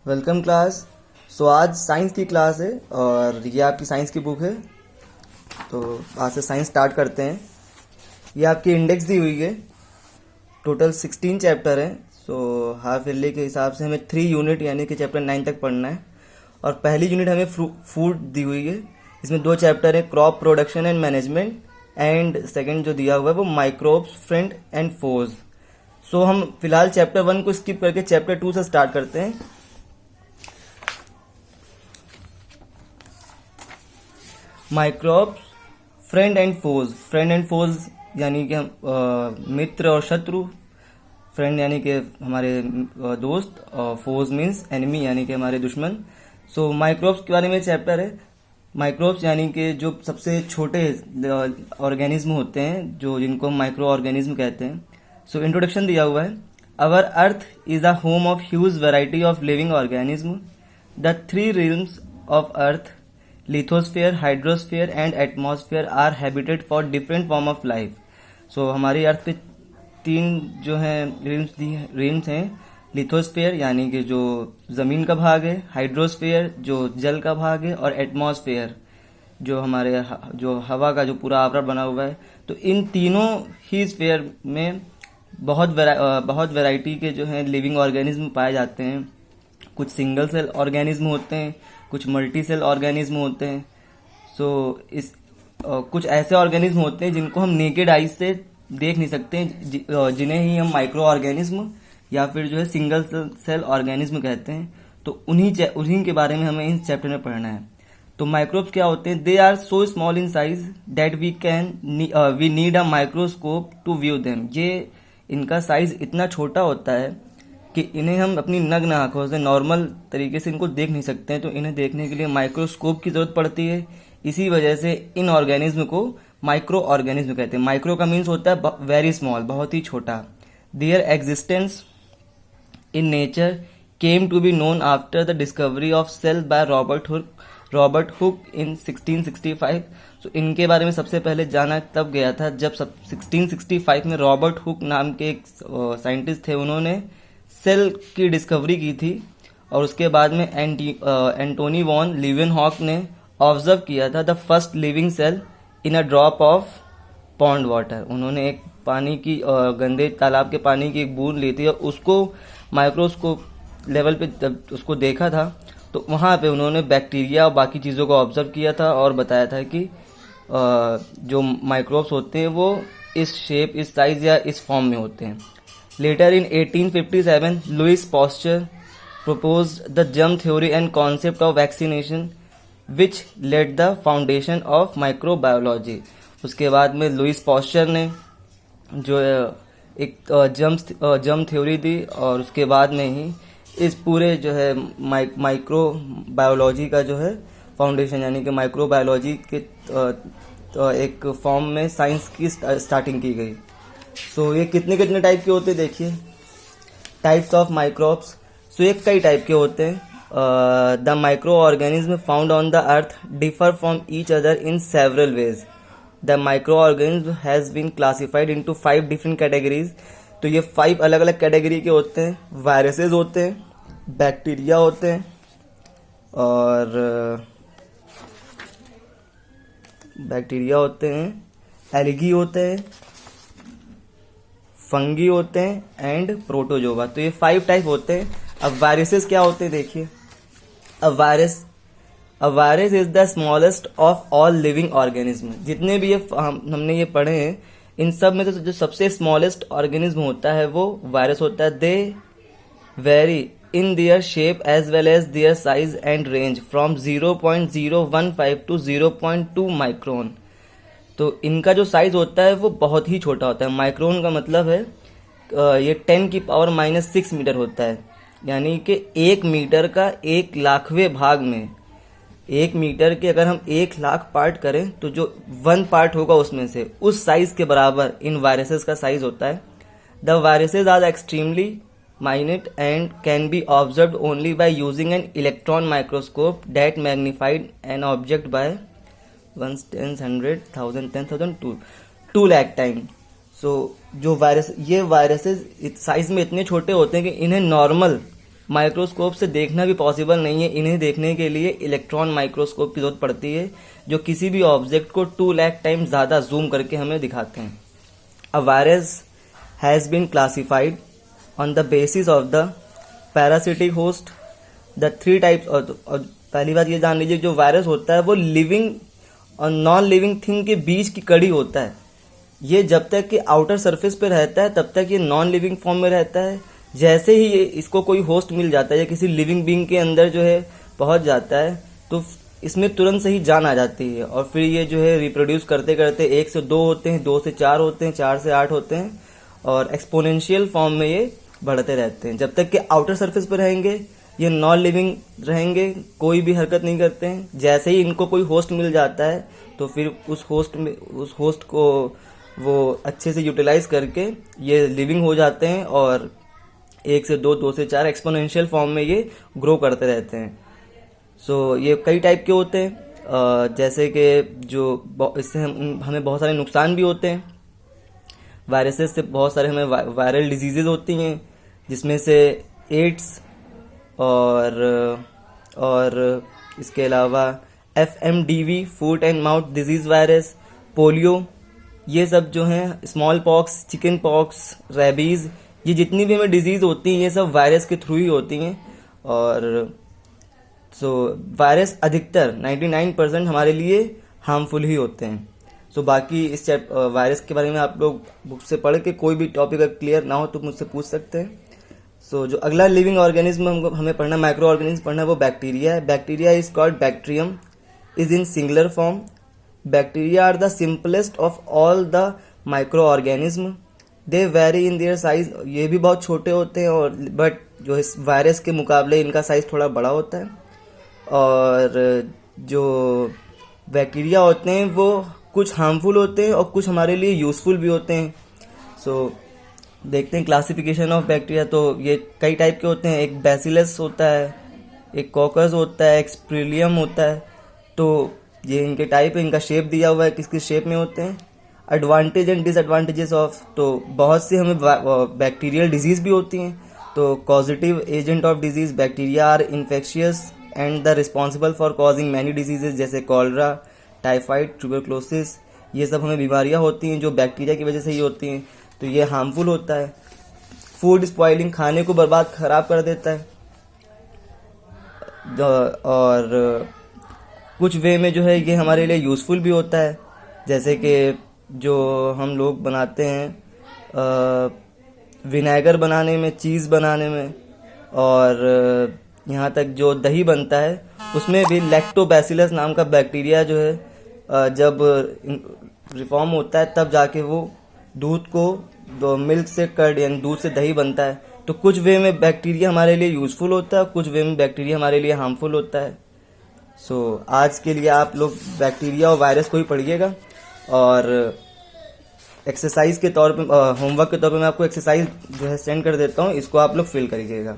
Welcome class. सो आज science की class है और ये आपकी साइंस की बुक है। तो आज से साइंस स्टार्ट करते हैं। ये आपकी इंडेक्स दी हुई है। टोटल 16 चैप्टर है। सो हाफ ईयरली के हिसाब से हमें 3 यूनिट यानी कि चैप्टर 9 तक पढ़ना है। और पहली यूनिट हमें फूड दी हुई है। इसमें 2 चैप्टर है, crop production and management, and second जो दिया हुआ है वो माइक्रोब्स, फ्रेंड एंड फोज। सो हम फिलहाल चैप्टर 1 को स्किप करके चैप्टर 2 से स्टार्ट करते हैं। Microbes, friend and foes. Friend and foes यानी कि हम मित्र और शत्रु। फ्रेंड यानी कि हमारे दोस्त, और फोज मीन्स एनिमी यानी कि हमारे दुश्मन। सो माइक्रोब्स के बारे में चैप्टर है। माइक्रोब्स यानी कि जो सबसे छोटे ऑर्गेनिज्म होते हैं, जो जिनको हम माइक्रो ऑर्गेनिज्म कहते हैं। सो इंट्रोडक्शन दिया हुआ है। Our earth is a home of huge variety of living organism. The 3 realms of earth, lithosphere, hydrosphere and atmosphere, are habited for different form of life. So हमारी earth पे 3 जो हैं RIMS हैं। Lithosphere यानी कि जो जमीन का भाग है, हाइड्रोस्फीयर जो जल का भाग है, और एटमॉस्फेयर जो हमारे जो हवा का जो पूरा आवरण बना हुआ है। तो इन तीनों ही स्फीयर में बहुत वैरायटी के जो हैं लिविंग ऑर्गेनिज्म पाए जाते हैं। कुछ सिंगल सेल ऑर्गेनिज्म होते हैं, कुछ मल्टी सेल ऑर्गेनिज्म होते हैं। सो कुछ ऐसे ऑर्गेनिज्म होते हैं जिनको हम नेकेड आइज से देख नहीं सकते, जिन्हें ही हम माइक्रो ऑर्गेनिज्म या फिर जो है सिंगल सेल ऑर्गेनिज्म कहते हैं। तो उन्हीं के बारे में हमें इस चैप्टर में पढ़ना है। तो माइक्रोब्स क्या होते हैं? They are so small in size that we need a microscope to view them. ये इनका साइज इतना छोटा होता है कि इन्हें हम अपनी नग्न आंखों से नॉर्मल तरीके से इनको देख नहीं सकते हैं। तो इन्हें देखने के लिए माइक्रोस्कोप की जरूरत पड़ती है। इसी वजह से इन ऑर्गेनिज्म को माइक्रो ऑर्गेनिज्म कहते हैं। माइक्रो का मीन्स होता है वेरी स्मॉल, बहुत ही छोटा। Their existence in nature came to be known after the discovery of cell by Robert Hooke in 1665। तो इनके बारे में सबसे पहले जाना तब गया था जब 1665 में रॉबर्ट हुक नाम के एक साइंटिस्ट थे। उन्होंने सेल की डिस्कवरी की थी। और उसके बाद में एंटोनी वॉन लीवेनहॉक ने ऑब्जर्व किया था the first living cell in a drop of pond water. उन्होंने एक पानी की गंदे तालाब के पानी की एक बूंद ली थी और उसको माइक्रोस्कोप लेवल पे जब उसको देखा था तो वहाँ पे उन्होंने बैक्टीरिया और बाकी चीज़ों को ऑब्जर्व किया था और बताया था कि जो माइक्रोब्स होते हैं वो इस शेप, इस साइज या इस फॉर्म में होते हैं। Later in 1857, Louis Pasteur proposed the germ theory and concept of vaccination, which laid the foundation of microbiology. उसके बाद में लुइस पॉस्चर ने जो एक जर्म थ्योरी दी और उसके बाद में ही इस पूरे जो है माइक्रो बायोलॉजी का जो है फाउंडेशन यानी कि माइक्रोबायोलॉजी के एक फॉर्म में साइंस की स्टार्टिंग की गई। सो ये कितने कितने टाइप के होते हैं देखिए। Types of microbes. सो ये कई टाइप के होते हैं। The micro organism found on the earth differ from each other in several ways. The micro organism has been classified into 5 different categories. तो ये 5 अलग अलग कैटेगरी के होते हैं। वायरसेस होते हैं, बैक्टीरिया होते हैं, और एल्गी होते हैं, फंगी होते हैं एंड प्रोटोजोवा। तो ये 5 टाइप होते हैं। अब वायरसेस क्या होते हैं देखिए। A virus is the smallest of all living organism. जितने भी ये हमने ये पढ़े हैं इन सब में तो जो सबसे स्मॉलेस्ट ऑर्गेनिज्म होता है वो वायरस होता है। They vary in their shape as well as their size and range from 0.015 to 0.2 micron. तो इनका जो साइज होता है वो बहुत ही छोटा होता है। माइक्रोन का मतलब है ये 10⁻⁻6 मीटर होता है। यानी कि 1 मीटर का 1,00,000वें भाग में, 1 मीटर के अगर हम 1,00,000 पार्ट करें तो जो 1 पार्ट होगा उसमें से उस साइज के बराबर इन वायरसेस का साइज होता है। The viruses are extremely minute and can be observed only by using an electron microscope that magnified an object by 1 10 100 1000 10,000 2 lakh time. So जो वायरसेस साइज में इतने छोटे होते हैं कि इन्हें नॉर्मल माइक्रोस्कोप से देखना भी पॉसिबल नहीं है। इन्हें देखने के लिए इलेक्ट्रॉन माइक्रोस्कोप की जरूरत पड़ती है, जो किसी भी ऑब्जेक्ट को 2 लाख टाइम ज़्यादा जूम करके हमें दिखाते हैं। A virus has been classified on the basis of the parasitic host, the 3 types. और पहली बात ये जान लीजिए, जो वायरस होता है वो लिविंग और नॉन लिविंग थिंग के बीच की कड़ी होता है। ये जब तक कि आउटर सरफेस पे रहता है तब तक ये नॉन लिविंग फॉर्म में रहता है। जैसे ही ये इसको कोई होस्ट मिल जाता है या किसी लिविंग बीइंग के अंदर जो है पहुंच जाता है, तो इसमें तुरंत से ही जान आ जाती है। और फिर ये जो है रिप्रोड्यूस करते करते 1 से 2 होते हैं, 2 से 4 होते हैं, 4 से 8 होते हैं, और एक्सपोनेंशियल फॉर्म में ये बढ़ते रहते हैं। जब तक कि आउटर सरफेस पर रहेंगे ये नॉन लिविंग रहेंगे, कोई भी हरकत नहीं करते हैं। जैसे ही इनको कोई होस्ट मिल जाता है तो फिर उस होस्ट को वो अच्छे से यूटिलाइज करके ये लिविंग हो जाते हैं, और 1 से 2, 2 से 4 एक्सपोनेंशियल फॉर्म में ये ग्रो करते रहते हैं। सो ये कई टाइप के होते हैं, जैसे कि जो इससे हमें बहुत सारे नुकसान भी होते हैं। वायरसेस से बहुत सारे हमें वायरल डिजीजेज होती हैं, जिसमें से एड्स और इसके अलावा FMDV, foot and mouth disease virus, polio, ये सब जो हैं, small pox, chicken pox, rabies, ये जितनी भी हमें डिजीज होती हैं ये सब वायरस के थ्रू ही होती हैं। और वायरस अधिकतर 99% हमारे लिए हार्मफुल ही होते हैं। बाकी इस वायरस के बारे में आप लोग बुक से पढ़ के कोई भी टॉपिक अगर क्लियर ना हो तो मुझसे पूछ सकते हैं। जो अगला लिविंग ऑर्गेनिज्म हमें पढ़ना, माइक्रो ऑर्गेनिज्म पढ़ना, वो बैक्टीरिया है। Bacteria is called bacterium, is in singular form. Bacteria are the simplest of all the micro organism. They vary in their size, ये भी बहुत छोटे होते हैं, और बट जो इस वायरस के मुकाबले इनका साइज थोड़ा बड़ा होता है। और जो बैक्टीरिया होते हैं वो कुछ हार्मफुल होते हैं और कुछ हमारे लिए यूजफुल भी होते हैं। देखते हैं क्लासिफिकेशन ऑफ बैक्टीरिया। तो ये कई टाइप के होते हैं, एक बैसिलस होता है, एक कॉकस होता है, एक स्प्रिलियम होता है। तो ये इनके टाइप है, इनका शेप दिया हुआ है, किस किस शेप में होते हैं। एडवांटेज एंड डिसएडवांटेजेस ऑफ, तो बहुत सी हमें बैक्टीरियल डिजीज भी होती हैं। तो causative agent of disease, bacteria are infectious and the responsible for causing many diseases, जैसे कॉलरा, टाइफाइड, ट्यूबरक्लोसिस, ये सब हमें बीमारियां होती हैं जो बैक्टीरिया की वजह से ही होती हैं। तो ये हार्मफुल होता है। फूड स्पॉइलिंग, खाने को बर्बाद खराब कर देता है। और कुछ वे में जो है ये हमारे लिए यूज़फुल भी होता है, जैसे कि जो हम लोग बनाते हैं विनेगर बनाने में, चीज़ बनाने में, और यहाँ तक जो दही बनता है उसमें भी लैक्टोबैसिलस नाम का बैक्टीरिया जो है जब रिफॉर्म होता है तब जाके वो दूध को मिल्क से कर्ड यानी दूध से दही बनता है। तो कुछ वे में बैक्टीरिया हमारे लिए यूज़फुल होता है, कुछ वे में बैक्टीरिया हमारे लिए हार्मफुल होता है। आज के लिए आप लोग बैक्टीरिया और वायरस को ही पढ़िएगा। और एक्सरसाइज के तौर पे, होमवर्क के तौर पे मैं आपको एक्सरसाइज जो है सेंड कर देता हूँ, इसको आप लोग फिल करिएगा।